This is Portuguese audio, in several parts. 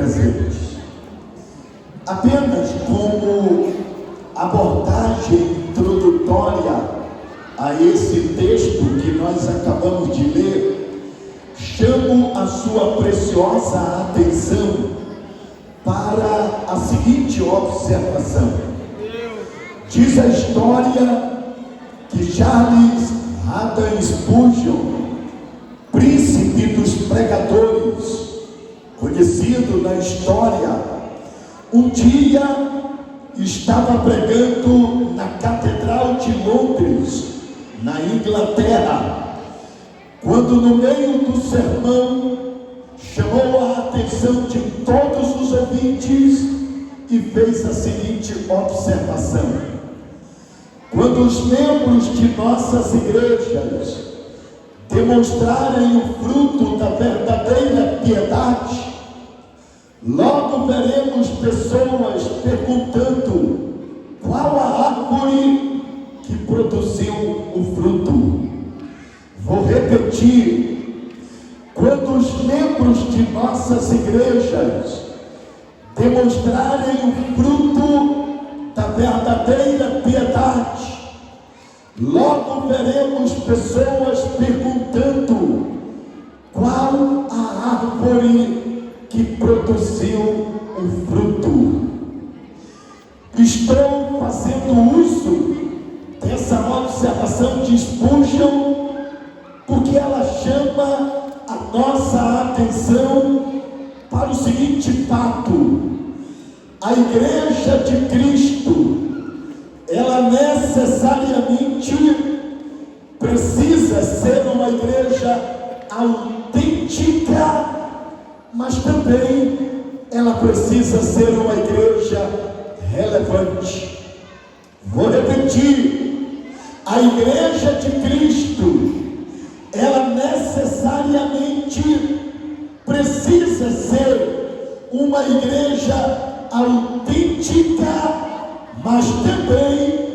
presentes. Apenas como abordagem introdutória a esse texto que nós acabamos de ler, chamo a sua preciosa atenção para a seguinte observação. Diz a história que Charles Haddon Spurgeon, príncipe dos pregadores, conhecido na história, um dia estava pregando na Catedral de Londres, na Inglaterra, quando no meio do sermão chamou a atenção de todos os ouvintes e fez a seguinte observação: quando os membros de nossas igrejas demonstrarem o fruto da verdadeira piedade, logo veremos pessoas perguntando qual a árvore que produziu o fruto. Vou repetir: quando os membros de nossas igrejas demonstrarem o fruto da verdadeira piedade, logo veremos pessoas perguntando qual a árvore que produziu o fruto. Estou fazendo uso dessa observação de Spurgeon porque ela chama a nossa atenção para o seguinte fato: a Igreja de Cristo, ela necessariamente precisa ser uma igreja autêntica, mas também ela precisa ser uma igreja relevante. Vou repetir: a Igreja de Cristo, ela necessariamente precisa ser uma igreja autêntica, mas também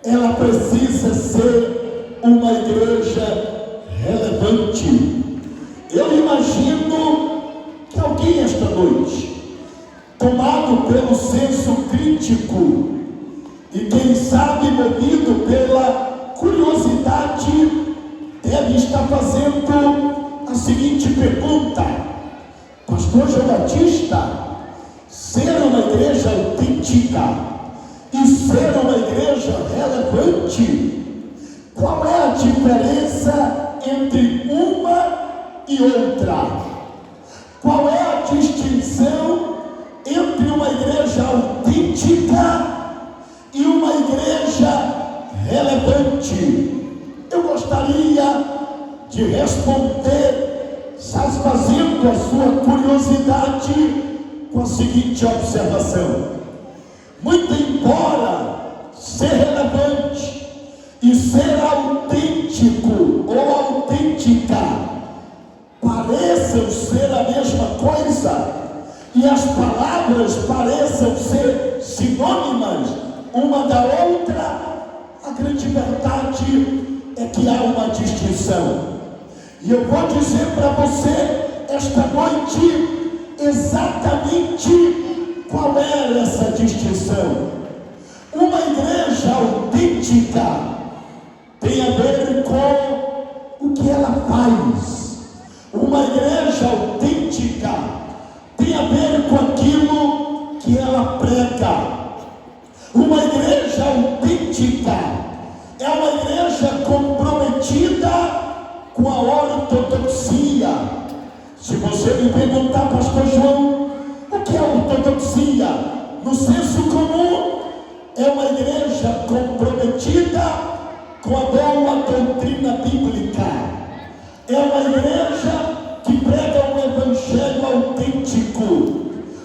ela precisa ser uma igreja relevante. Eu imagino que alguém esta noite, tomado pelo senso crítico e quem sabe movido pela curiosidade, deve estar fazendo a seguinte pergunta: Pastor João Batista, ser uma igreja autêntica e ser uma igreja relevante, qual é a diferença entre uma e outra? Qual é a distinção entre uma igreja autêntica e uma igreja relevante? Eu gostaria de responder, satisfazendo a sua curiosidade, com a seguinte observação: muito embora ser relevante e ser autêntico ou autêntica pareçam ser a mesma coisa, e as palavras pareçam ser sinônimas uma da outra, a grande verdade é que há uma distinção. E eu vou dizer para você esta noite exatamente qual é essa distinção. Uma igreja autêntica tem a ver com o que ela faz. Uma igreja autêntica tem a ver com aquilo que ela prega. Uma igreja autêntica é uma igreja comprometida com a ortodoxia. Se você me perguntar, Pastor João, o que é ortodoxia? No senso comum, é uma igreja comprometida com a boa doutrina bíblica. É uma igreja que prega um evangelho autêntico,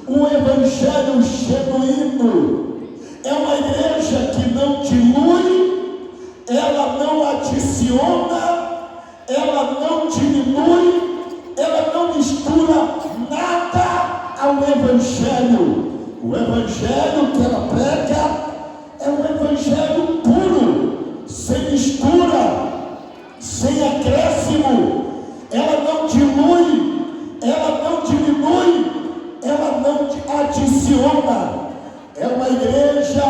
um evangelho genuíno. É uma igreja que não dilui, ela não adiciona, ela não diminui, ela não mistura nada ao evangelho. O evangelho que ela prega é um evangelho puro, sem mistura, sem acréscimo. Ela não dilui, ela não diminui, ela não adiciona. É uma igreja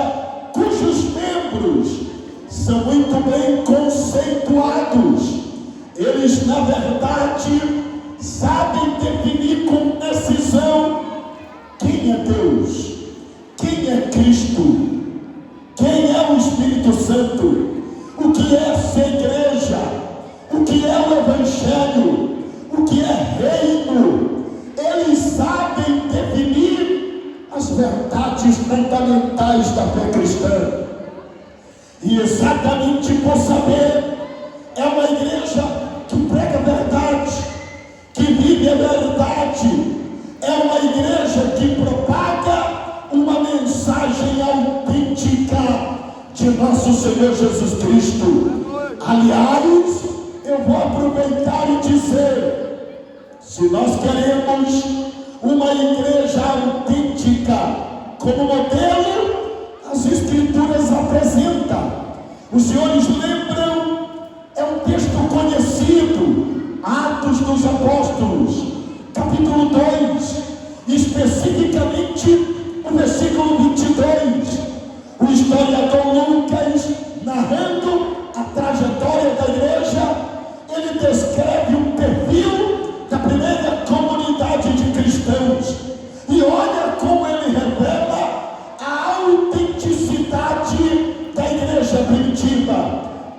cujos membros são muito bem conceituados. Eles, na verdade, sabem definir com precisão quem é Deus, quem é Cristo, quem é o Espírito Santo, o que é essa igreja, o que é o Evangelho, o que é reino. Eles sabem definir as verdades fundamentais da fé cristã. E exatamente por saber, é uma igreja que prega a verdade, que vive a verdade. É uma igreja que propaga uma mensagem autêntica de nosso Senhor Jesus Cristo. Aliás, eu vou aproveitar e dizer, se nós queremos uma igreja autêntica como modelo, as Escrituras apresentam. Os senhores lembram? É um texto conhecido, Atos dos Apóstolos, capítulo 2, especificamente o versículo 22. O historiador Lucas, narrando a trajetória da igreja, ele descreve um perfil da primeira comunidade de cristãos. E olha como ele revela a autenticidade da igreja primitiva.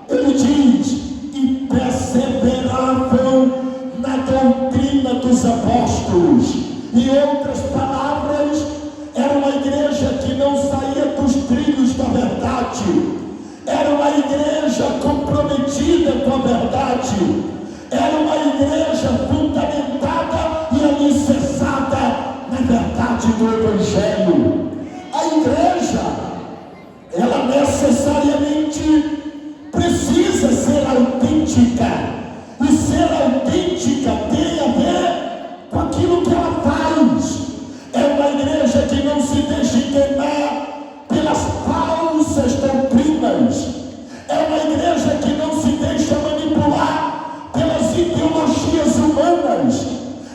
Ele diz: e perseveravam na doutrina dos apóstolos. Em outras palavras, era uma igreja que não saía dos trilhos da verdade. Era uma igreja comprometida com a verdade. Era uma igreja fundamentada e alicerçada na verdade do Evangelho. A igreja, ela necessariamente precisa ser autêntica. E ser autêntica tem a ver com aquilo que ela faz. É uma igreja que não se deixa enganar pelas falsas doutrinas. É uma igreja que não se deixa manipular pelas ideologias humanas.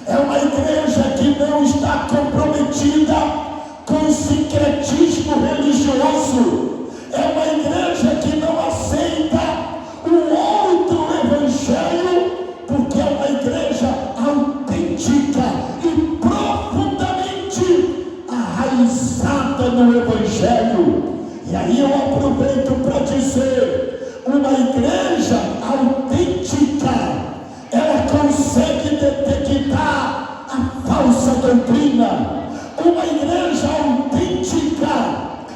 É uma igreja que não está comprometida com o sincretismo religioso. É uma igreja que não aceita o outro evangelho, porque é uma igreja autêntica e profundamente arraizada no evangelho. E aí eu aproveito para dizer, uma igreja autêntica, ela consegue detectar a falsa doutrina. Uma igreja autêntica,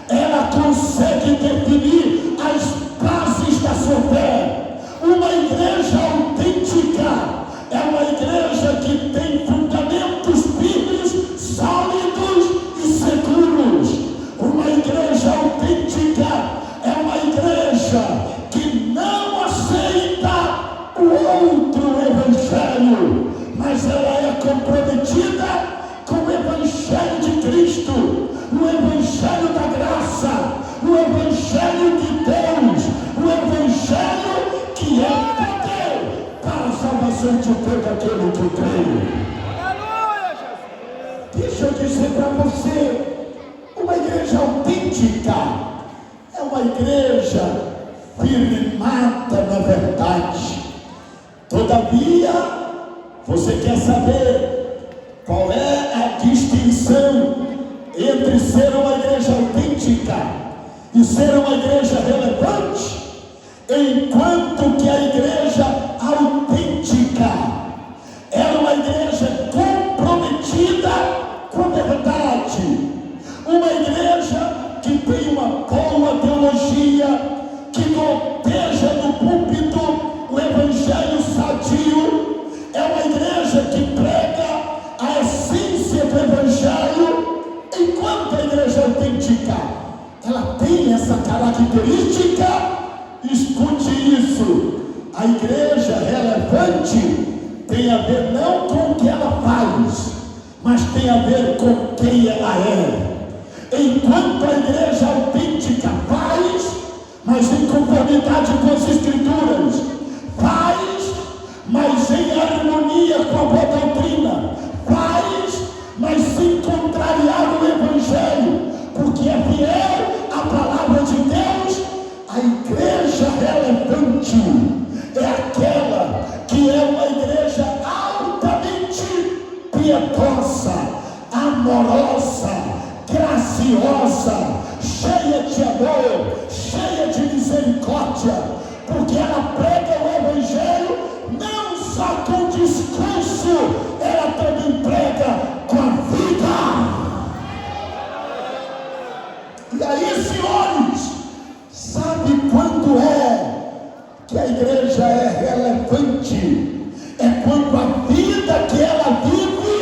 ela consegue definir as bases da sua fé. Uma igreja autêntica é uma igreja que tem fundamentos firmes, sólidos e seguros. Uma igreja autêntica é uma igreja que não aceita o outro evangelho, mas ela é comprometida com o evangelho de Cristo, o evangelho da graça, o evangelho de Deus, o evangelho que é poder para a salvação de todo aquele que crê. Deixa eu dizer para você, uma igreja autêntica é uma igreja firmada na verdade. Todavia, você quer saber qual é a distinção entre ser uma igreja autêntica e ser uma igreja relevante? Enquanto que a igreja autêntica era uma igreja comprometida com a verdade, uma igreja que tem uma boa teologia, que goteja no púlpito o evangelho sadio, é uma igreja que prega a essência do evangelho. Enquanto a igreja autêntica, ela tem essa característica. Escute isso: a igreja relevante tem a ver não com o que ela faz, mas tem a ver com quem ela é. Enquanto a igreja autêntica faz, mas em conformidade com as Escrituras, faz, mas em harmonia com a boa doutrina, faz, mas sem é aquela que é uma igreja altamente piedosa, amorosa, graciosa, cheia de amor, cheia de misericórdia, porque ela prega o evangelho não só com discurso, ela também prega com a vida. E aí, senhores, sabe quando é que a igreja é relevante? É quando a vida que ela vive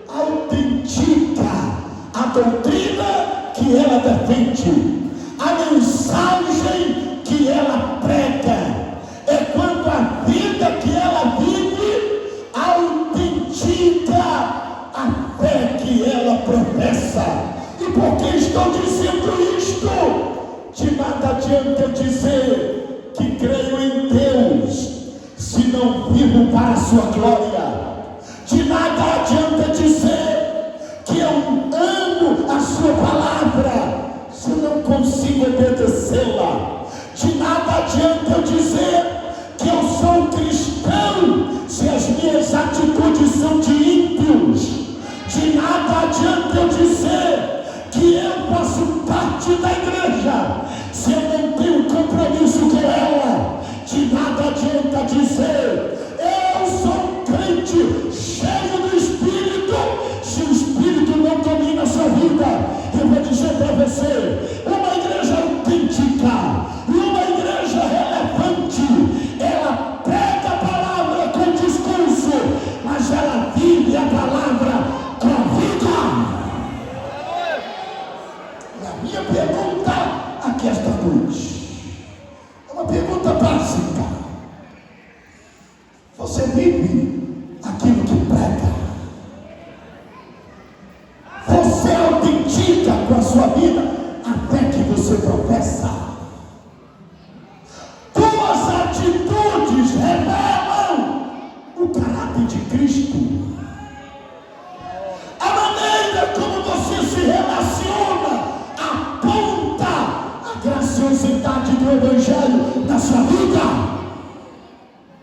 autentica a doutrina que ela defende, a mensagem que ela prega. É quando a vida que ela vive autentica a fé que ela professa. E por que estou dizendo isto? De nada adianta eu dizer que creio em Deus se não vivo para a sua glória. De nada adianta dizer que eu amo a sua palavra se não consigo obedecê-la. De nada adianta eu dizer que eu sou cristão se as minhas atitudes são de ímpios. De nada adianta eu dizer que eu faço parte da igreja se eu não tenho compromisso com ela. De nada adianta dizer eu sou crente cheio do Espírito se o Espírito não domina a sua vida. Eu vou dizer para você, uma igreja autêntica e uma igreja relevante, ela prega a palavra com discurso, mas ela vive a palavra com a vida. E a minha pergunta aqui esta noite é uma pergunta básica: você vive aquilo que prega? Você autentica com a sua vida a fé que você professa? Tuas atitudes revelam o caráter de Cristo. A maneira como você se relaciona aponta a graciosidade do Evangelho na sua vida.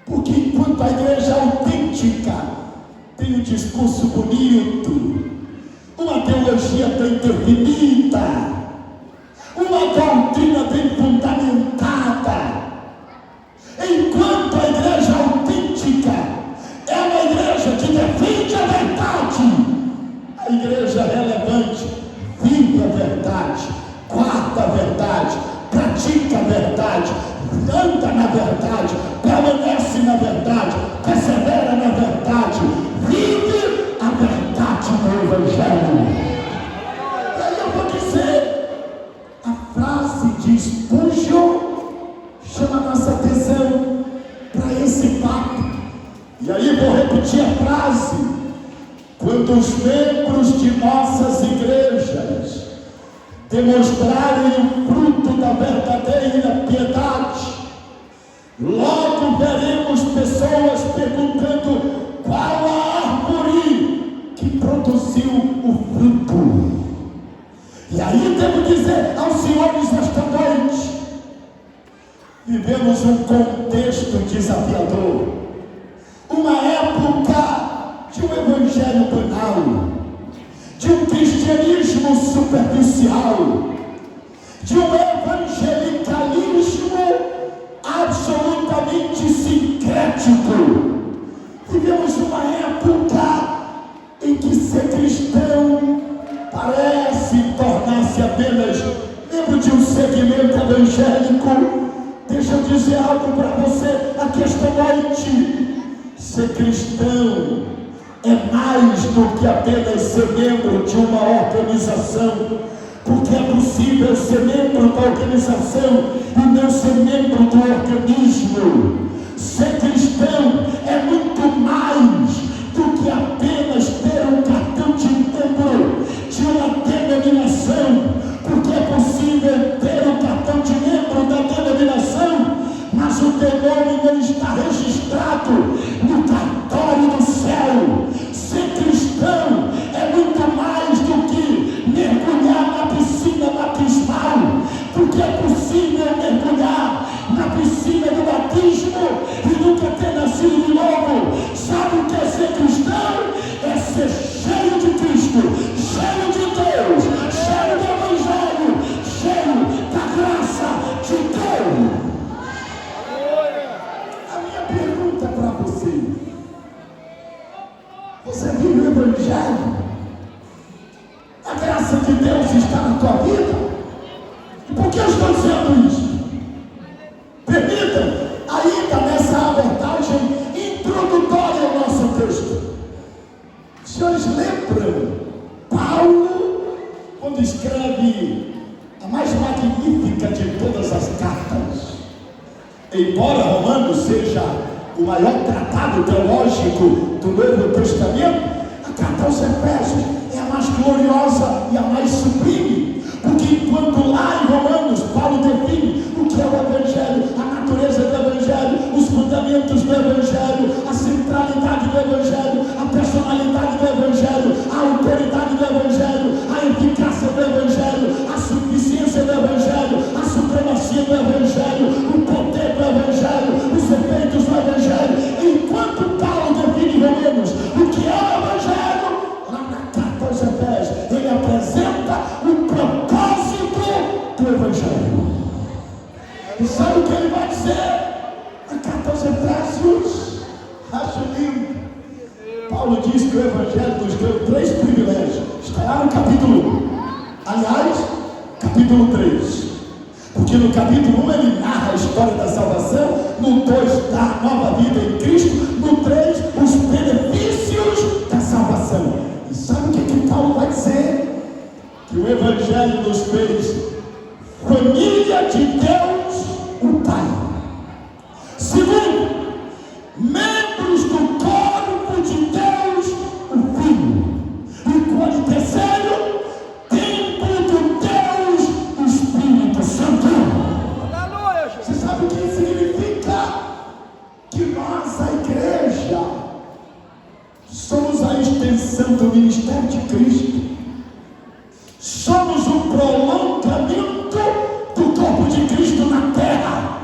Porque enquanto a igreja autêntica tem um discurso bonito, uma teologia bem definida, uma doutrina bem fundamentada, enquanto a igreja autêntica é uma igreja que defende a verdade, a igreja relevante vive a verdade, guarda a verdade, pratica a verdade, anda na verdade, permanece na verdade, persevera na verdade, vive a verdade no Evangelho. E aí eu vou dizer, a frase de Spurgeon chama nossa atenção para esse fato. E aí vou repetir a frase: quando os membros de nossas igrejas demonstrarem o fruto da verdadeira piedade, logo veremos pessoas perguntando qual a árvore que produziu o fruto. E aí devo dizer aos senhores esta noite, vivemos um contexto desafiador, uma época de um evangelho banal, de um cristianismo superficial, de um evangelicalismo absolutamente sincrético. Vivemos uma época em que ser cristão parece tornar-se apenas membro de um segmento evangélico. Deixa eu dizer algo para você aqui esta noite: ser cristão é mais do que apenas ser membro de uma organização, porque é possível ser membro da organização e não ser membro do organismo. Ser cristão é muito mais do que apenas ter um cartão de membro de uma denominação, porque é possível ter um cartão de membro da denominação, mas o teu nome não está registrado no cartório do céu. Ser cristão é muito mais do que mergulhar na piscina batismal, porque é possível mergulhar na piscina do batismo Evangelho. A graça de Deus está na tua vida. E por que eu estou dizendo isso? Permitam, ainda nessa abordagem introdutória ao nosso texto. Os senhores lembram Paulo, quando escreve a mais magnífica de todas as cartas? Embora Romanos seja o maior tratado teológico do Novo Testamento, a carta aos Efésios é a mais gloriosa e a mais sublime, porque enquanto lá em Romanos Paulo define o que é o Evangelho, a natureza do Evangelho, os fundamentos do Evangelho, a centralidade do Evangelho, a personalidade do Evangelho, a autoridade do Evangelho, a eficácia do Evangelho, a suficiência do Evangelho, a supremacia do Evangelho, o poder do Evangelho, os efeitos do Evangelho. Enquanto Paulo define em Romanos o que é o Evangelho, lá na carta aos Efésios ele apresenta o propósito do Evangelho. E sabe o que ele vai dizer na carta aos Efésios? Acho lindo. Paulo diz que o Evangelho nos deu 3 privilégios. Está lá no capítulo 1. Aliás, capítulo 3. Porque no capítulo 1 ele narra a história da salvação, no 2 dá nova vida em Cristo, no 3 os benefícios da salvação. E sabe o que Paulo vai dizer? Que o Evangelho nos fez família de Deus, o Pai. Segundo, membros do corpo de Deus, o Filho. E terceiro, templo do Deus, o Espírito Santo. Você sabe o que isso significa? Que nós, a igreja, somos a extensão do ministério de Cristo. Somos o prolongamento do corpo de Cristo na terra.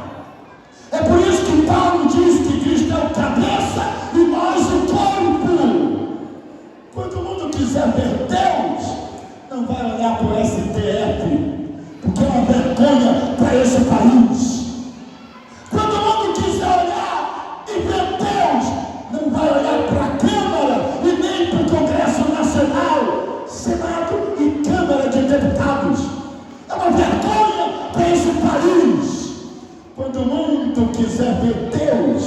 É por isso que Paulo diz que Cristo é o cabeça e nós o corpo. Quando o mundo quiser ver Deus, não vai olhar para o STF, porque é uma vergonha para esse país. Quando o mundo quiser olhar e ver Deus, não vai olhar para a Câmara e nem para o Congresso Nacional, Senado e Câmara de Deputados. É uma vergonha para esse país. Quando o mundo quiser ver Deus,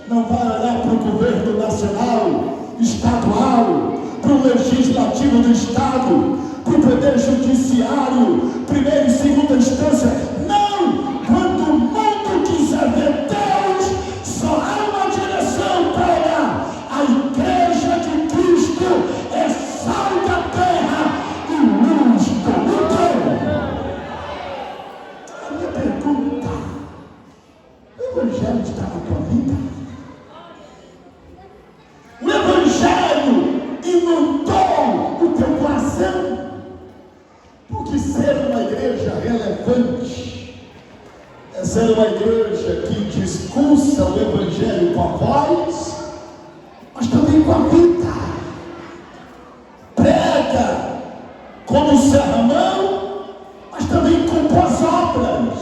não vai olhar para o governo nacional, estadual, para o legislativo do estado, para o poder judiciário, primeira e segunda instância. Não! Quando o mundo quiser ver Deus, só há uma direção para olhar. A igreja de Cristo é sal da terra e luz do mundo. A minha pergunta: o Evangelho está na tua vida? O Evangelho inundou o teu coração? Porque ser uma igreja relevante é ser uma igreja que discursa o Evangelho com a voz, mas também com a vida. Prega como sermão, mas também com boas obras.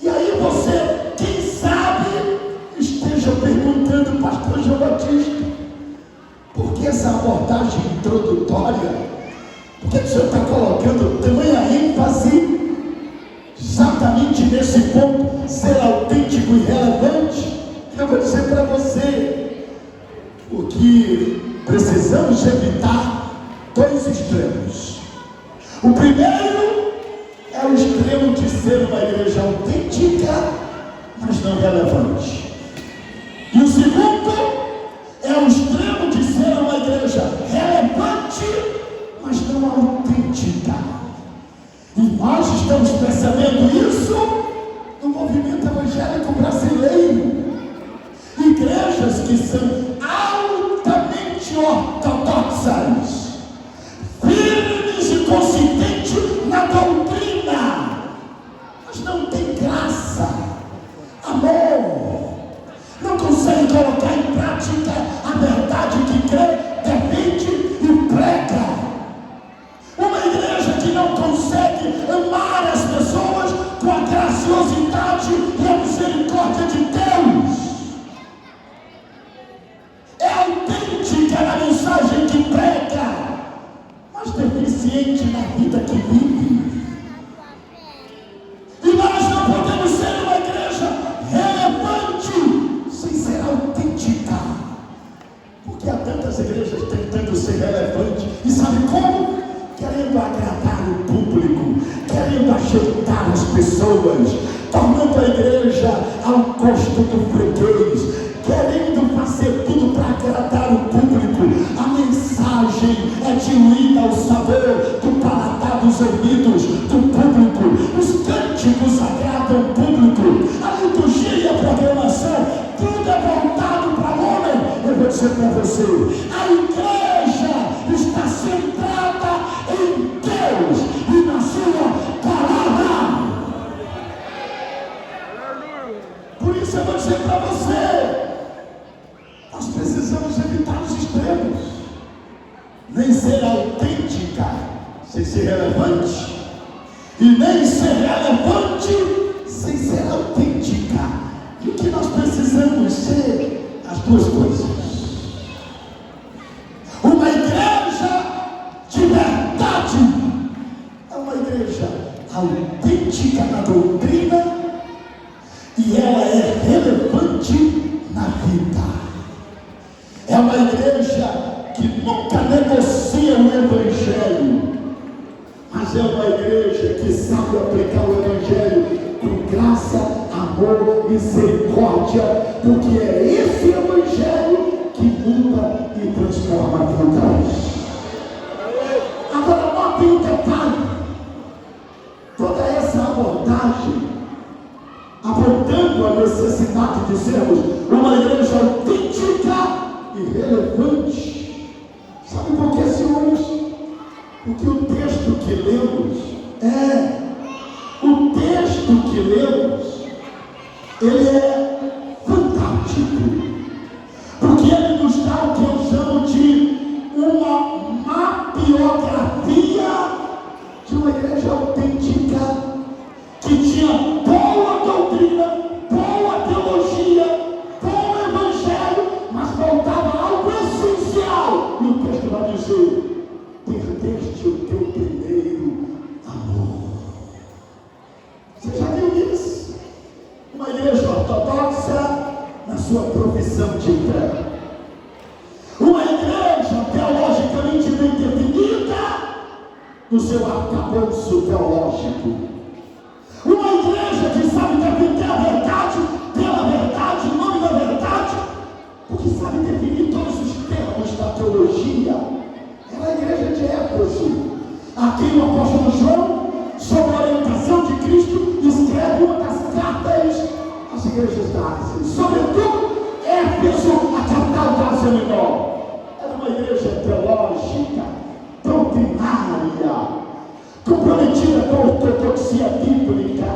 E aí você, quem sabe, esteja perguntando, pastor João Batista, por que essa abordagem introdutória? Por que o senhor está colocando tamanha ênfase exatamente nesse ponto, ser autêntico e relevante? Eu vou dizer para você, o que precisamos evitar 2 extremos. O primeiro é o extremo de ser uma igreja autêntica, mas não relevante. E o segundo é o extremo de ser uma igreja relevante, mas não autêntica. E nós estamos percebendo isso no movimento evangélico brasileiro. Igrejas que são altamente ortodoxas, firmes e consistentes na doutrina, mas não tem graça, amor, não consegue colocar em prática a verdade que crê, defende e prega. Uma igreja que não consegue amar as pessoas com a graciosidade e a misericórdia de Deus. relevante. E sabe como? Querendo agradar o público, querendo ajeitar as pessoas, tornando a igreja ao gosto do freguês, querendo fazer tudo para agradar o público. A mensagem é diluída ao sabor do paladar dos ouvidos do público. Os cânticos agradam o público. A liturgia e a programação, tudo é voltado para o homem. Eu vou dizer para você, a igreja está centrada em Deus e na sua palavra. Por isso eu vou dizer para você, nós precisamos evitar os extremos, nem ser autêntica sem ser relevante, e nem ser relevante sem ser autêntica. E o que nós precisamos ser? As duas coisas. Uma igreja de verdade é uma igreja autêntica na doutrina e ela é relevante na vida. É uma igreja que nunca negocia o evangelho, mas é uma igreja que sabe aplicar o evangelho com graça, amor, misericórdia, porque é esse evangelho que muda e transforma vidas. Agora notem um detalhe: toda essa abordagem apontando a necessidade de sermos uma igreja autêntica e relevante. Sabe por que, senhores? Porque o texto que lemos ele é fantástico, porque ele nos dá o que eu chamo de uma mapeografia de uma igreja autêntica que tinha boa doutrina, boa teologia, bom evangelho, mas faltava algo essencial. E o texto vai dizer: perdeste o teu primeiro amor. Você já viu isso? Uma igreja ortodoxa na sua profissão de fé, uma igreja teologicamente bem definida no seu arcabouço teológico, uma igreja que sabe defender a verdade pela verdade, em nome da verdade, porque sabe definir todos os termos da teologia. Era a igreja de Éfeso. Aqui o apóstolo João, sob a orientação de Cristo, escreve uma das cartas às igrejas da Ásia, sobretudo Éfeso, a capital da Ásia Menor. Era uma igreja teológica, doutrinária, comprometida com a ortodoxia bíblica.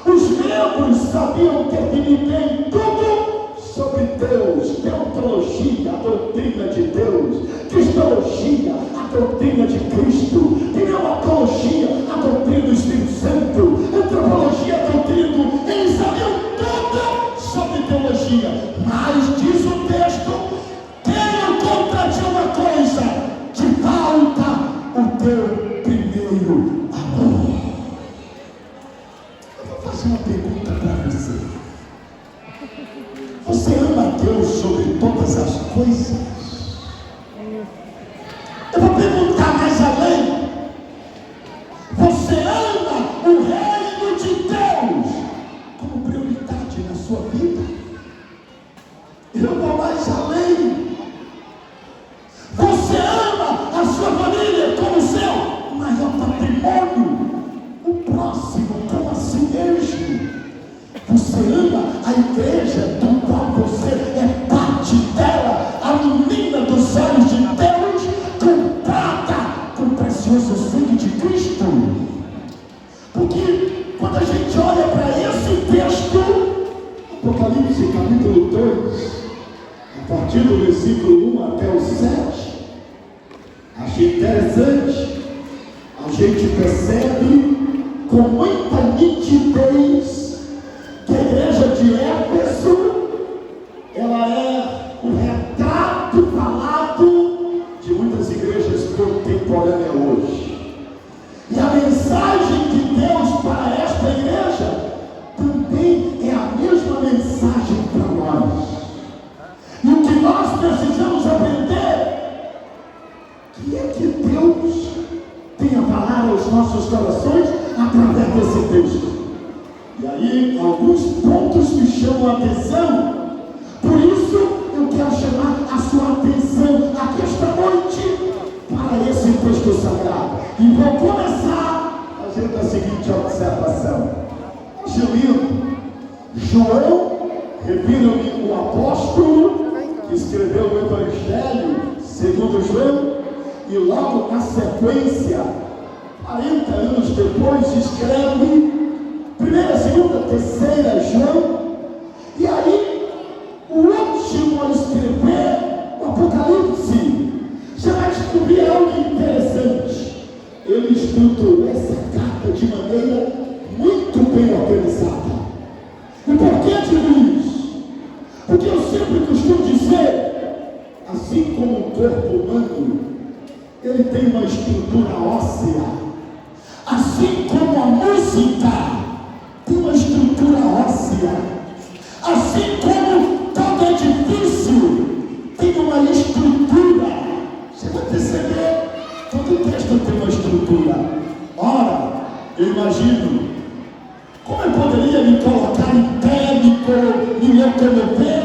Os membros sabiam definir bem tudo sobre Deus: teologia, a doutrina de Deus; cristologia, a doutrina de Cristo; pneumatologia, a doutrina do Espírito Santo; antropologia, a doutrina do... Eles sabiam tudo sobre teologia, mas diz o texto: tenho contra ti uma coisa, te falta o teu primeiro amor. Eu vou fazer uma pergunta para você: você ama Deus sobre todas as coisas? Eu vou perguntar mais além: você ama o reino de Deus como prioridade na sua vida? Eu vou mais além: você ama a sua família como seu maior patrimônio, o próximo como a si mesmo? Você ama a igreja do qual você é parte dela, a menina dos olhos de Deus, comprada com o precioso sangue de Cristo? Porque quando a gente olha para esse texto, Apocalipse capítulo 2, a partir do versículo 1 até o 7, achei interessante. A gente percebe com muita nitidez que a igreja de Éfeso, ela é o retrato falado de muitas igrejas contemporâneas hoje. E a mensagem de Deus para esta igreja também é a mesma mensagem para nós. E o que nós precisamos aprender que é que Deus tem a falar aos nossos corações através desse texto? E aí, alguns pontos me chamam a atenção. Por isso, eu quero chamar a sua atenção aqui esta noite para esse texto sagrado. E vou começar fazendo a seguinte observação. Acho lindo. João, refiro-me o apóstolo que escreveu o Evangelho segundo João, e logo na sequência, 40 anos depois, escreve 1ª, 2ª, 3ª João, e aí o último a escrever o Apocalipse. Você vai descobrir algo interessante. Ele estruturou essa carta de maneira muito bem organizada. E por que digo isso? Porque eu sempre costumo dizer, assim como o corpo humano, ele tem uma estrutura óssea, assim como a música tem uma estrutura óssea, assim como todo edifício tem uma estrutura. Você vai perceber, todo texto tem uma estrutura. Ora, eu imagino, como eu poderia me colocar em pé, me locomover,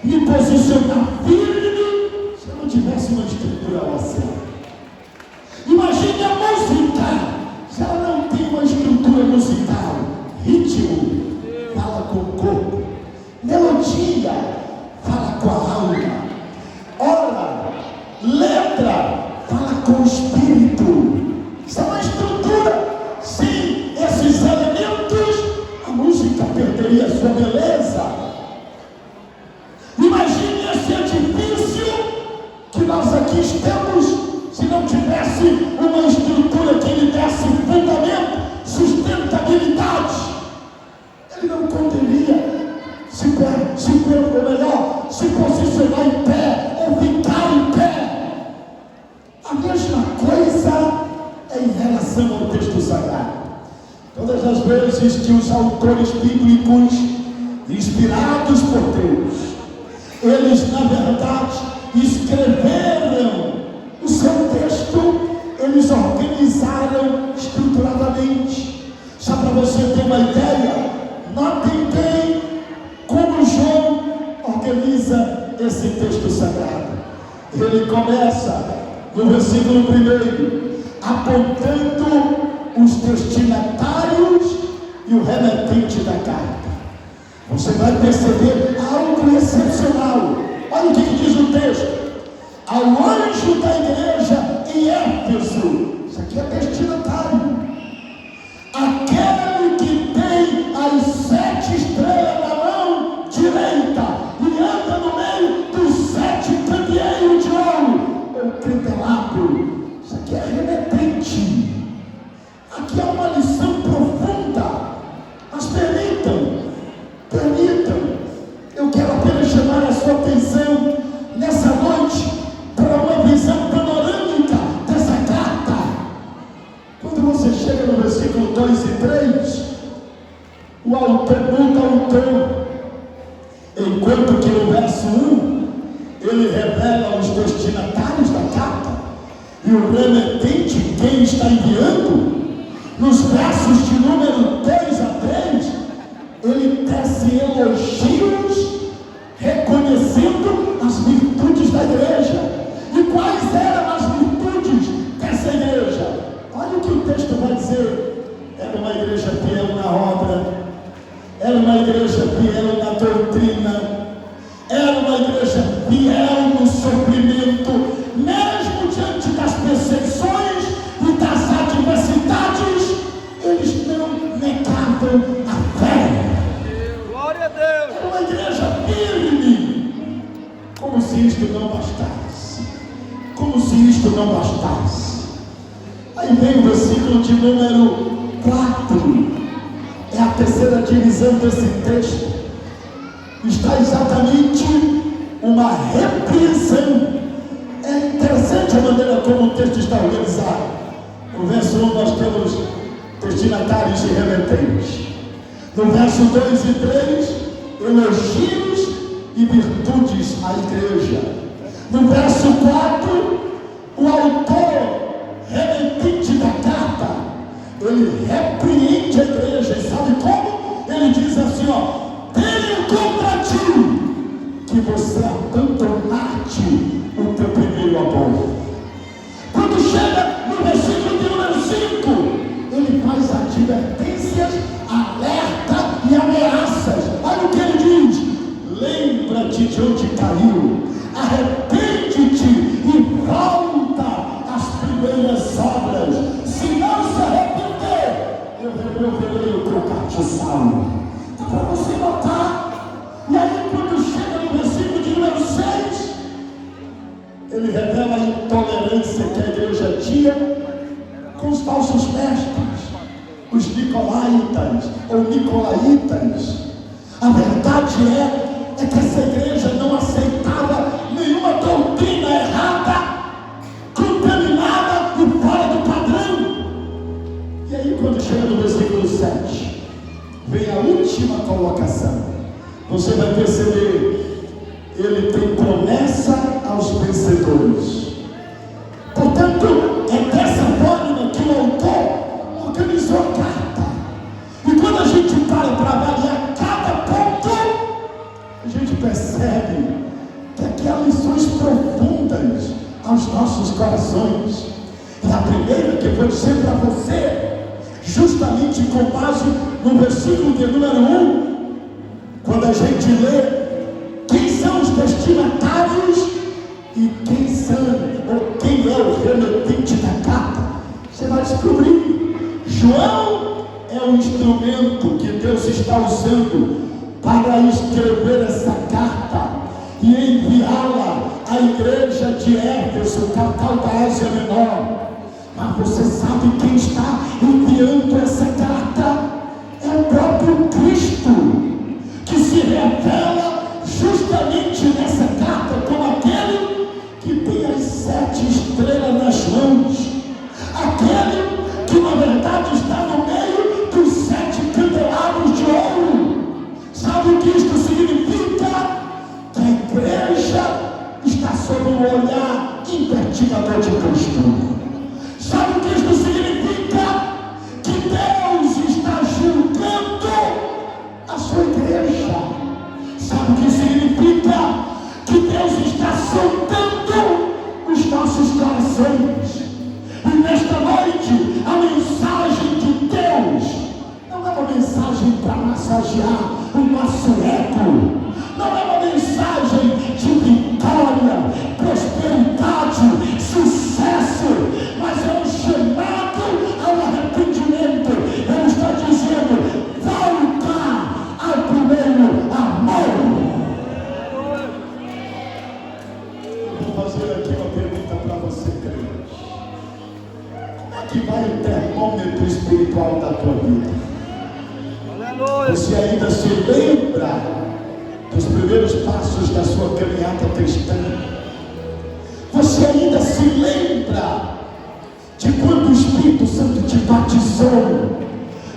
me posicionar firme, se eu não tivesse uma estrutura óssea? Imagine a música, se ela não tem uma estrutura musical. Ritmo fala com o corpo, melodia fala com a alma, ora, letra fala com o espírito. Isso é uma estrutura. Sem esses elementos, a música perderia a sua beleza. Imagine esse edifício que nós aqui estamos, se não tivesse uma estrutura que lhe desse fundamento, sustentabilidade, ele não poderia se posicionar em pé ou ficar em pé. A mesma coisa é em relação ao texto sagrado. Todas as vezes que os autores bíblicos, inspirados por Deus, eles na verdade escreveram o seu texto, eles organizaram estruturadamente. Só para você ter uma ideia, notem bem como João organiza esse texto sagrado. Ele começa no versículo 1, apontando os destinatários e o remetente da carta. Você vai perceber algo excepcional. Olha o que diz o texto: ao anjo da igreja em Éfeso. Isso aqui é destinatário. Aquele que tem as 7 estrelas na mão direita e anda no meio dos 7 candeeiros de ouro, ou candelabro. Isso aqui é remetente. Aqui é uma lição profunda. Mas permitam, eu quero apenas chamar a sua atenção nessa noite para uma visão panorâmica dessa carta. Quando você chega no versículo 2 e 3, o autor muda o tom, enquanto que no verso 1 ele revela os destinatários da carta e o remetente, quem está enviando. Nos versos de número 2 a 3, ele tece elogios reconhecendo as virtudes da igreja. E quais eram as virtudes dessa igreja? Olha o que o texto vai dizer. Era uma igreja fiel na obra, era uma igreja fiel na doutrina, era uma igreja fiel no sofrimento, mesmo diante das perseguições e das adversidades, eles não negavam a fé. Glória a Deus! Era uma igreja firme. Como se isto não bastasse. Como se isto não bastasse. Aí vem o versículo de número 4. É a terceira divisão desse texto. Está exatamente uma repreensão. É interessante a maneira como o texto está organizado. No verso 1 nós temos destinatários e remetentes. No verso 2 e 3, elogios e virtudes à igreja. No verso 4, o autor ele repreende a igreja. E sabe como? Ele diz assim, ó: tenho contra ti que você abandonaste o teu primeiro amor. Quando chega no versículo de número 5, ele faz advertências, alerta e ameaças. Olha o que ele diz: lembra-te de onde caiu, arrepende-te e volta às primeiras obras. Se não se arrepender, eu removerei o teu castiçal. Então, para você notar. E aí, quando chega no versículo de número 6, ele revela a intolerância que a igreja tinha com os falsos mestres, os nicolaítas ou nicolaítas. A verdade é que essa igreja não aceitava nenhuma doutrina errada, contaminada e fora do padrão. E aí, quando chega no versículo 7, vem a última colocação. Você vai perceber, ele tem promessa aos vencedores. Portanto, é dessa forma que o autor organizou a carta. E quando a gente para avaliar cada ponto, a gente percebe que aqui há lições profundas aos nossos corações. E a primeira que eu vou dizer para você, justamente com base no versículo de número 1, quando a gente lê quem são os destinatários e quem é o remetente da carta, você vai descobrir. João é o instrumento que Deus está usando para escrever essa carta e enviá-la à igreja de Éfeso, capital da Ásia Menor. Mas você sabe quem está enviando essa carta? É o próprio Cristo, que se revela justamente nessa carta como aquele que tem as 7 estrelas nas mãos, aquele que na verdade está no meio dos 7 candelabros de ouro. Sabe o que isto significa? Que a igreja está sob o olhar investigador de Cristo. Sabe o que isto significa? Que Deus está julgando a sua igreja. Sabe o que significa? Que Deus está soltando os nossos corações. E nesta noite, a mensagem de Deus não é uma mensagem para massagear o nosso ego. Não é uma mensagem de vitória, prosperidade, sucesso, mas é um chamado ao arrependimento. Ele está dizendo: volta ao primeiro amor. Eu vou fazer aqui uma pergunta para você, crente. Como é que vai o termômetro espiritual da tua vida? Aleluia. Você ainda se lembra dos primeiros passos da sua caminhada cristã? Você ainda se lembra de quando o Espírito Santo te batizou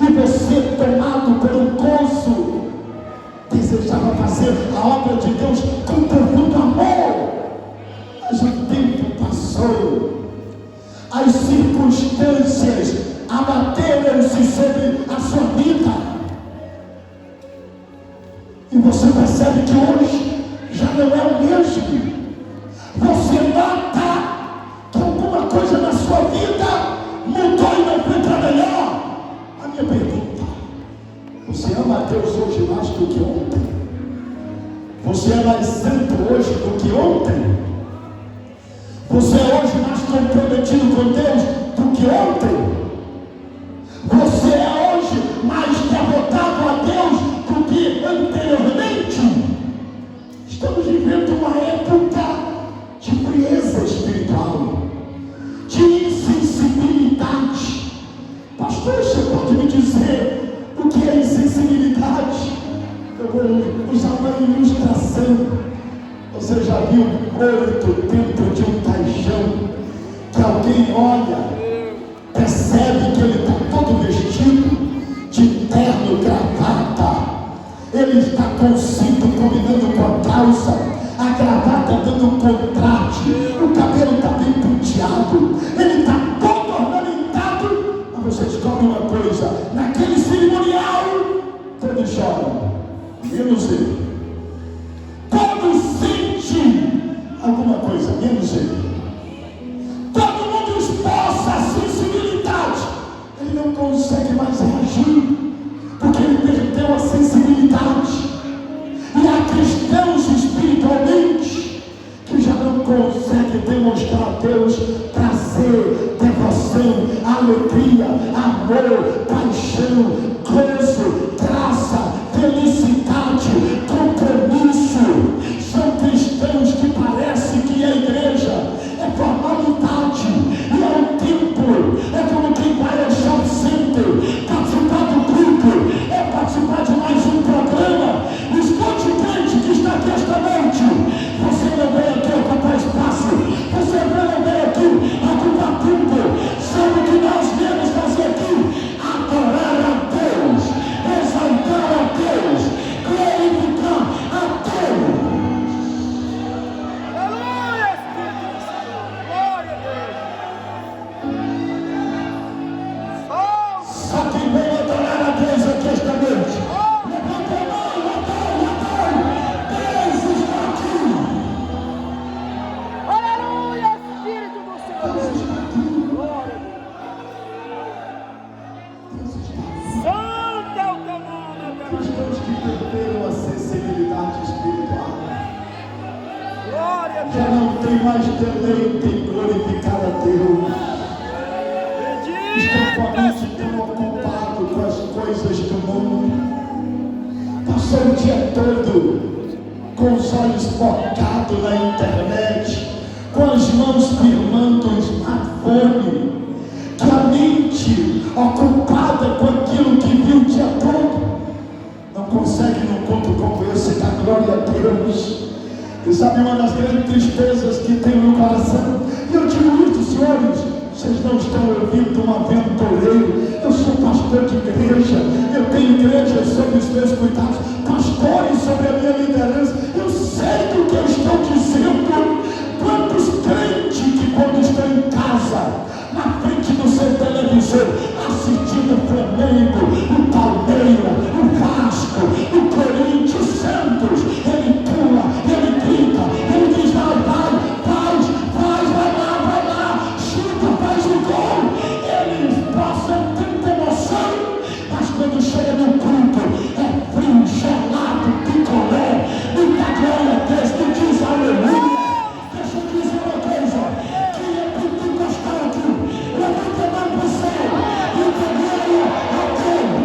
e você, tomado pelo gozo, desejava fazer a obra de Deus com profundo amor? Mas o tempo passou, as circunstâncias abateram-se sobre a sua vida, e você percebe que hoje já não é o mesmo. Você nota que alguma coisa na sua vida mudou e não foi para melhor. A minha pergunta: você ama a Deus hoje mais do que ontem? Você é mais santo hoje do que ontem? Você é hoje mais comprometido com Deus do que ontem? Você é hoje mais devotado a Deus do que anteriormente? Estamos vivendo uma época de frieza espiritual, de insensibilidade. Pastor, você pode me dizer o que é insensibilidade? Eu vou usar uma ilustração. Você já viu um morto dentro de um caixão, que alguém olha, percebe que ele está todo vestido de terno, gravata, ele está com o cinto combinando com a calça, a gravata dando um contraste, o cabelo está bem penteado, ele está todo ornamentado, mas você descobre uma Deus, prazer, devoção, alegria, amor, paixão, gozo, graça, felicidade, compromisso. São cristãos que parece que a igreja é formalidade, e é um templo, é como quem vai ao shopping center, participar do culto, é participar de mais um programa. Escute, crente que está aqui esta noite, você não veio aqui ocupar espaço, você não veio aqui ocupar tempo. Sabe o que nós viemos fazer aqui? Adorar a Deus, exaltar a Deus, glorificar a Deus. Aleluia, Espírito do Senhor. Glória a Deus. Só quem veio adorar a Deus aqui esta noite, levanta a mão, adore, Deus está aqui. Aleluia, Espírito do Senhor. Glória a Deus. Santo é o teu nome, Cristãos que perderam a sensibilidade espiritual, glória a já Deus. não tem mais deleite em glorificar a Deus. Estão com a mente tão ocupado com as coisas do mundo. Passou o dia todo com os olhos focados na internet, com as mãos firmando o smartphone, que a mente ocupada com aquilo que viu o dia todo, não consegue num culto como esse dar glória a Deus. E sabe uma das grandes tristezas que tem no coração? E eu digo isso, senhores, vocês não estão ouvindo um aventureiro. Eu sou pastor de igreja, eu tenho igreja sob os meus cuidados, pastores sobre a minha liderança. Eu sei do que eu estou dizendo. Quantos crentes que quando estão em casa, na frente do seu televisor, assistindo o Flamengo, o Palmeiras, o Vasco, o Corinthians, o Santos, ele pula, ele grita, ele diz: vai, vai lá, chuta, faz o gol. Eles passam tanta emoção, mas quando chega no culto, é frio, gelado, picolé, muita glória a Deus, tu diz aleluia. Deixa eu dizer uma coisa, quem é pentecostal aqui? Levanta a mão para o céu e dê glória a Deus.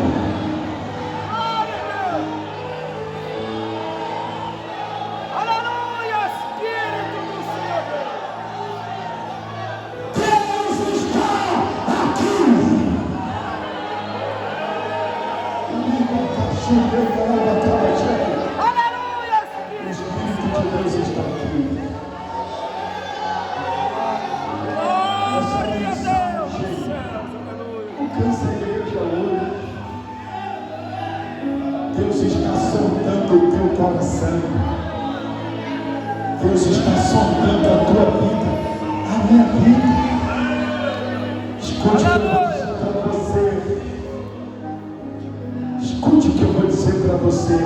Aleluia, Espírito do Senhor. Deus está aqui. Aleluia, O Espírito. Espírito de Deus está aqui. Glória a Deus dos céus. Aleluia. Alcança a igreja hoje. Deus está sondando o teu coração. Deus está sondando a tua vida, a minha vida. Escute o que eu vou dizer para você. Escute o que eu vou dizer para você.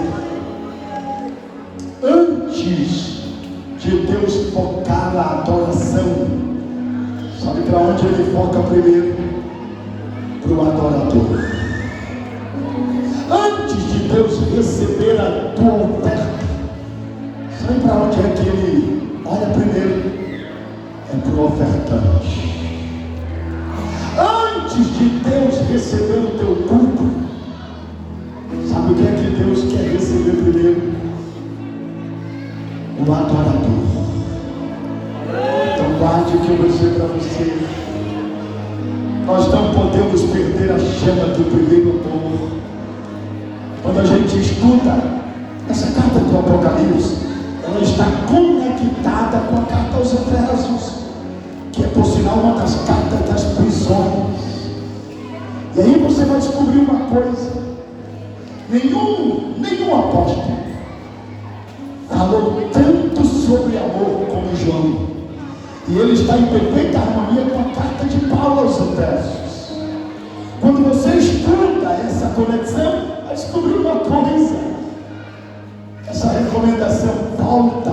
Antes de Deus focar na adoração, sabe para onde ele foca primeiro? Para o adorador. Antes de Deus receber a tua oferta, sabe para onde é que ele olha primeiro? É para o ofertante. Antes de Deus receber o teu culto, sabe o que é que Deus quer receber primeiro? O adorador. Então guarde o que eu vou dizer para você. Nós não podemos perder a chama do primeiro amor. Quando a gente estuda essa carta do Apocalipse, ela está conectada com a carta aos Efésios, que é por sinal uma das cartas das prisões. E aí você vai descobrir uma coisa: nenhum apóstolo falou tanto sobre amor como João. E ele está em perfeita harmonia com a carta de Paulo aos Efésios. Quando você estuda essa conexão, vai descobrir uma coisa: essa recomendação volta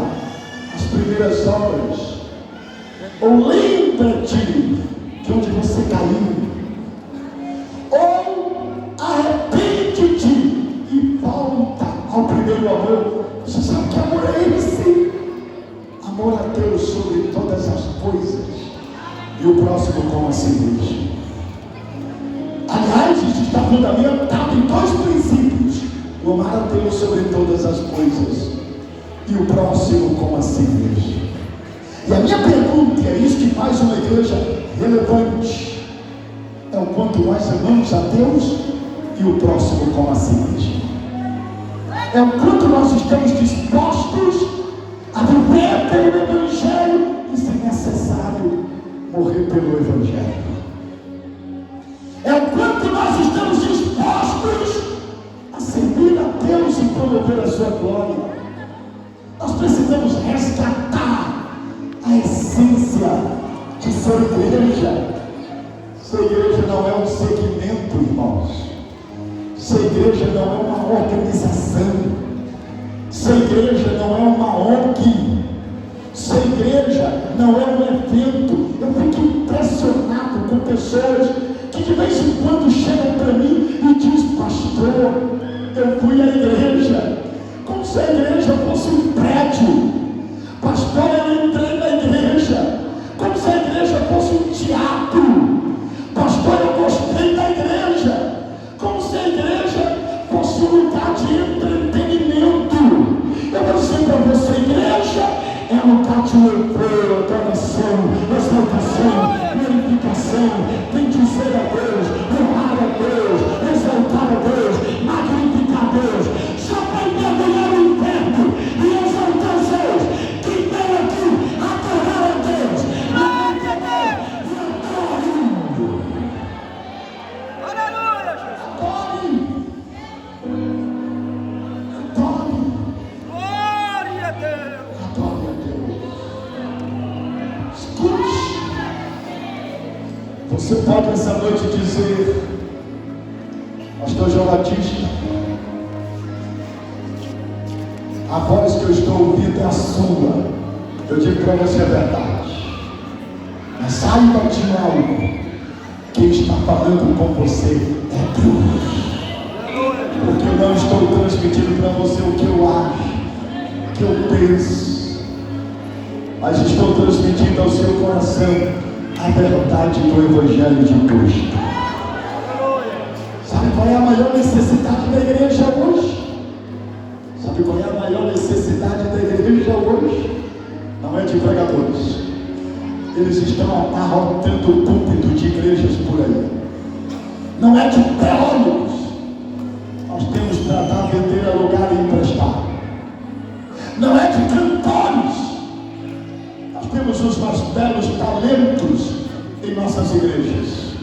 às primeiras obras. Ou lembra-te de onde você caiu, ou arrepende-te e volta ao primeiro amor. Você sabe que amor é esse? Amor a Deus sobre todas as coisas, e o próximo como a si mesmo. Aliás, isso está fundamentado em dois princípios: o amar a Deus sobre todas as coisas e o próximo como a si mesmo. E a minha pergunta, é isso que faz uma igreja relevante, é o quanto nós amamos a Deus e o próximo como a si mesmo. É o quanto nós estamos dispostos a viver pelo Evangelho e, se necessário, morrer pelo Evangelho. É o quanto nós estamos dispostos a servir a Deus e promover a sua glória. Nós precisamos resgatar a essência de ser igreja. Ser igreja não é um segmento, irmãos. Ser igreja não é uma organização. Ser igreja não é uma ONG. Ser igreja não é um evento. Eu fico impressionado com pessoas que de vez em quando chegam para mim e dizem: pastor, eu fui à igreja como se a igreja fosse um prédio. Pastor, eu entrei na igreja como se a igreja fosse um teatro. Pastor, eu gostei da igreja como se a igreja fosse um lugar de entretenimento. Eu vou dizer para você: igreja é um lugar de louvor, adoração, exaltação, glorificação. Tem que dizer a Deus, honrar a Deus, exaltar a Deus, magnificar a Deus. Só vai mergulhar no inferno e exaltar a Deus. Quem vem aqui adorar a Deus, Glória a Deus. Aleluia, Jesus. adore, Glória a Deus. adore a Deus. Escute. Você pode essa noite dizer: pastor João Batista, a voz que eu estou ouvindo é a sua. Eu digo para você a verdade, mas saiba de algo: quem está falando com você é Deus. Porque eu não estou transmitindo para você o que eu acho, o que eu penso, mas estou transmitindo ao seu coração a verdade do Evangelho de Cristo. Sabe qual é a maior necessidade da igreja hoje? Sabe qual é a maior necessidade da igreja hoje? Não é de pregadores. Eles estão abarrotando o púlpito de igrejas por aí. Não é de teólogos. Nós temos para dar, vender, alugar e emprestar. Não é de cantores. Nós temos os mais belos talentos em nossas igrejas.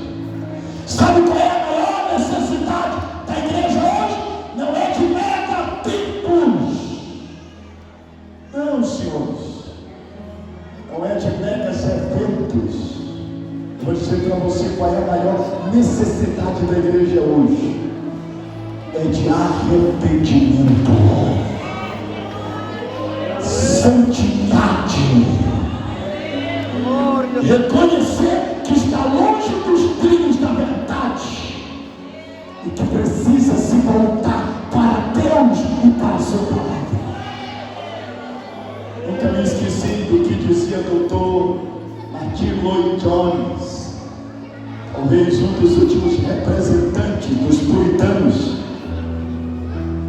Sabe qual é a maior necessidade da igreja hoje? Não é de megatipos. Não, senhores. Não é de megas eventos. Vou dizer para você qual é a maior necessidade da igreja hoje. É de arrependimento, santidade, reconhecer que está longe dos trilhos da verdade e que precisa se voltar para Deus e para a sua palavra. Nunca me esqueci do que dizia Dr. Martin Lloyd Jones, talvez um dos últimos representantes dos puritanos,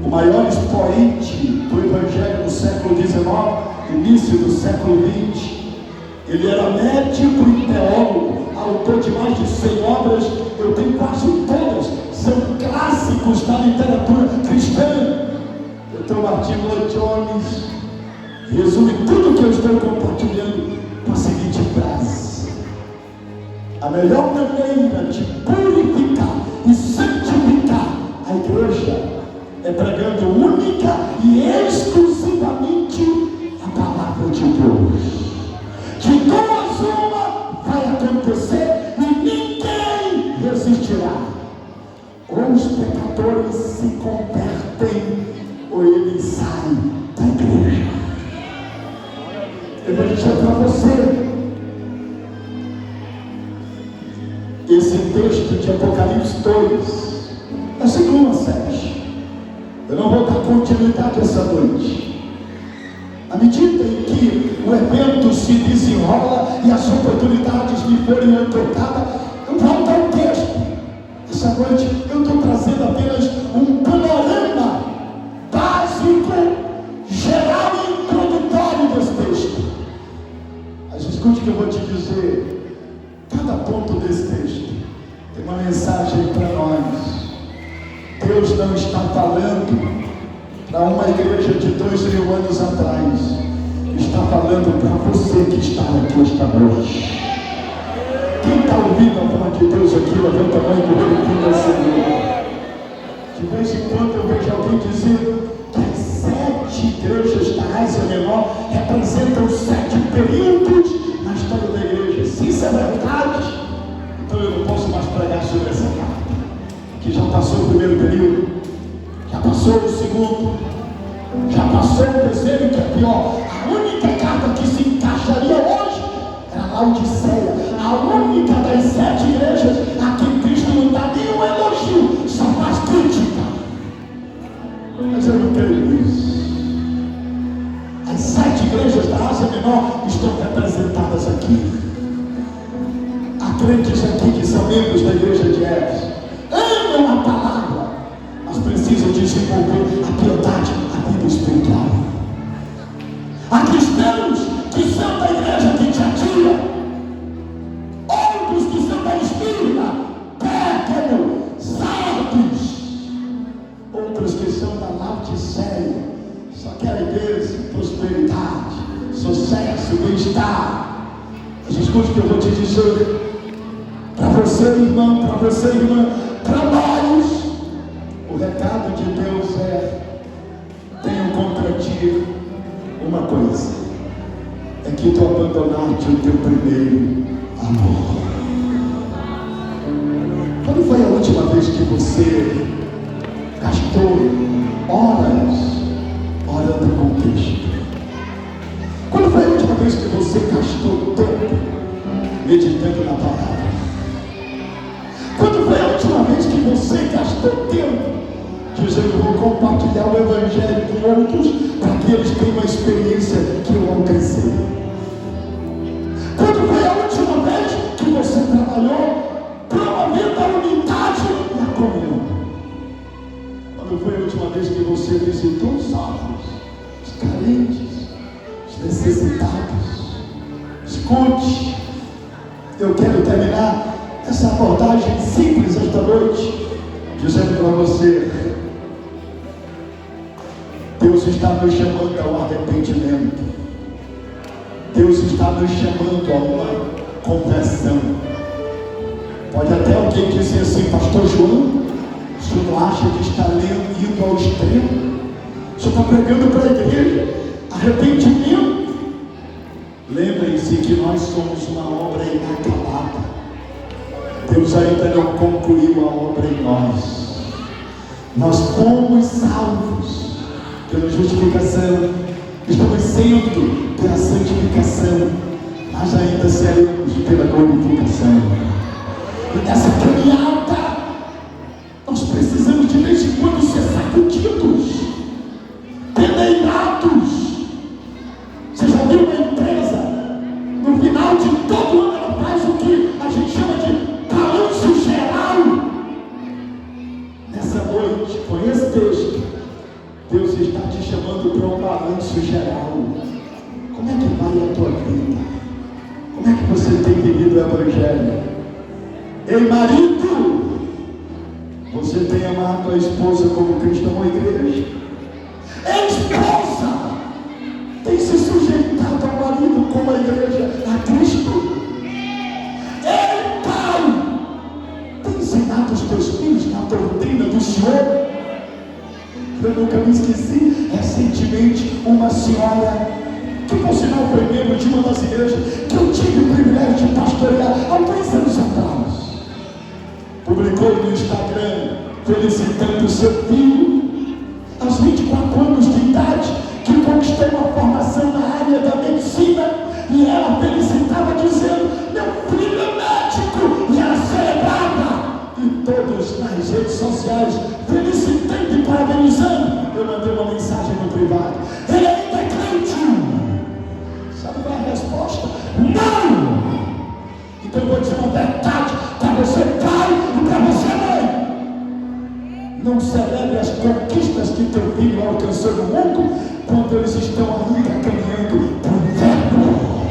o maior expoente do Evangelho do século XIX, início do século XX. Ele era médico e teólogo, autor de mais de 100 obras. Eu tenho quase todas, são clássicos da literatura cristã. Dr. Martin Lloyd Jones resume tudo que eu estou compartilhando com a seguinte frase: a melhor maneira de purificar e santificar a igreja é pregando única e exclusivamente a palavra de Deus. De duas uma vai acontecer e ninguém resistirá. Ou os pecadores se convertem ou eles saem da igreja. Eu vou dizer para você, esse texto de Apocalipse 2, versículo 1 a 7. Eu não vou dar continuidade essa noite. À medida em que o evento se desenrola e as oportunidades me forem noite eu estou trazendo apenas um panorama básico, geral e introdutório desse texto. Mas escute o que eu vou te dizer. Cada ponto desse texto tem uma mensagem para nós. Deus não está falando para uma igreja de 2000 anos atrás. Está falando para você que está aqui esta noite. Quem está ouvindo a voz de Deus aqui, levanta a mão e glorifica o Senhor. De vez em quando eu vejo alguém dizendo que as 7 igrejas da Ásia Menor representam 7 períodos na história da igreja. Se isso é verdade, então eu não posso mais pregar sobre essa carta, que já passou o primeiro período, já passou o segundo, já passou o terceiro, que é pior. A única carta que se encaixaria hoje era a Laodiceia, a única das 7 igrejas a quem Cristo não dá nenhum elogio, só faz crítica. Mas eu não creio nisso. As 7 igrejas da Ásia Menor estão representadas aqui. Há crentes aqui que são membros da igreja de Éfeso, amam a palavra, mas precisam desenvolver a piedade, a vida espiritual. Há cristãos que são da igreja de Tiatira, outros que são da Esmirna, Pérgamo, Sardes, outros que são da Laodiceia, só querem bênção, prosperidade, sucesso, bem-estar. Mas escute o que eu vou te dizer. Para você, irmão, para você, irmã, para nós, o recado de Deus é: tenho contra ti uma coisa, é que tu abandonaste o teu primeiro amor. Quando foi a última vez que você gastou horas orando com Cristo? Quando foi a última vez que você gastou tempo meditando na palavra? Quando foi a última vez que você gastou tempo dizendo: vou compartilhar o Evangelho com outros para que eles tenham uma experiência que eu alcancei? Quando foi a última vez que você trabalhou promovendo a unidade e a comunhão? Quando foi a última vez que você visitou os órfãos, os carentes, os necessitados? Escute, eu quero terminar essa abordagem simples esta noite dizendo para você: Deus está nos chamando ao arrependimento. Deus está nos chamando a uma conversão. Pode até alguém dizer assim: pastor João, o senhor não acha que está indo ao extremo? O senhor está pregando para a igreja arrependimento? Lembrem-se que nós somos uma obra inacabada. Deus ainda não concluiu a obra em nós. Nós fomos salvos pela justificação, estamos sendo pela santificação, mas ainda seremos pela glorificação. E nessa caminhada nós precisamos de vez em quando ser sacudidos, peneirados. Você já viu uma empresa, no final de todo ano ela faz o que a gente chama de balanço geral? Nessa noite, com esse texto, Deus está te chamando para um balanço geral. Como é que vai a tua vida? Como é que você tem vivido o Evangelho? Ei, marido, você tem amado a esposa como Cristo amou a igreja? Ei, esposa, tem se sujeitado ao marido como a igreja a Cristo? Ei, pai, tem ensinado os teus filhos na doutrina do Senhor? Eu nunca me esqueci, recentemente, uma senhora que por sinal foi membro de uma das igrejas que eu tive o privilégio de pastorear há 3 anos atrás, publicou no Instagram felicitando seu filho aos 24 anos de idade, que conquistou uma formação na área da medicina, e ela felicitava dizendo: meu filho é médico, e ela celebrava, e todos nas redes sociais felicitando e parabenizando. Eu mandei uma mensagem no privado: ele ainda é crente? Sabe qual é a resposta? Não! Então eu vou dizer uma verdade para você, pai, e para você, mãe: Não celebre as conquistas que teu filho alcançou no mundo quando eles estão ainda caminhando para o inferno.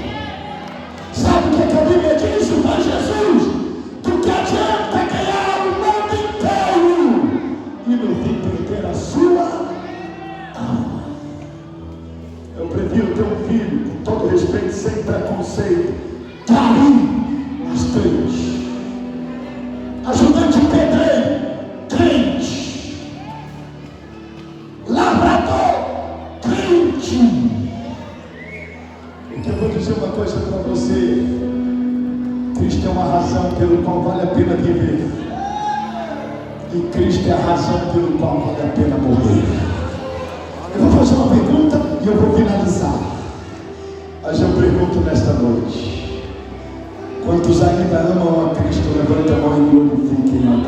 Sabe o que a Bíblia diz? Mas Jesus, do que adianta ganhar o mundo inteiro e no fim perder a sua alma? Eu prefiro ter um filho, com todo respeito, sem preconceito, carinho, mas crente. Ajudante pedreiro, crente. Lavrador, crente. Porque eu vou dizer uma coisa para você: Cristo é uma razão pelo qual vale a pena viver, e Cristo é a razão pelo qual vale a pena morrer. Eu vou fazer uma pergunta e eu vou finalizar. Mas eu pergunto nesta noite: quantos ainda amam a Cristo? Levanta a mão e glorifiquem a Deus.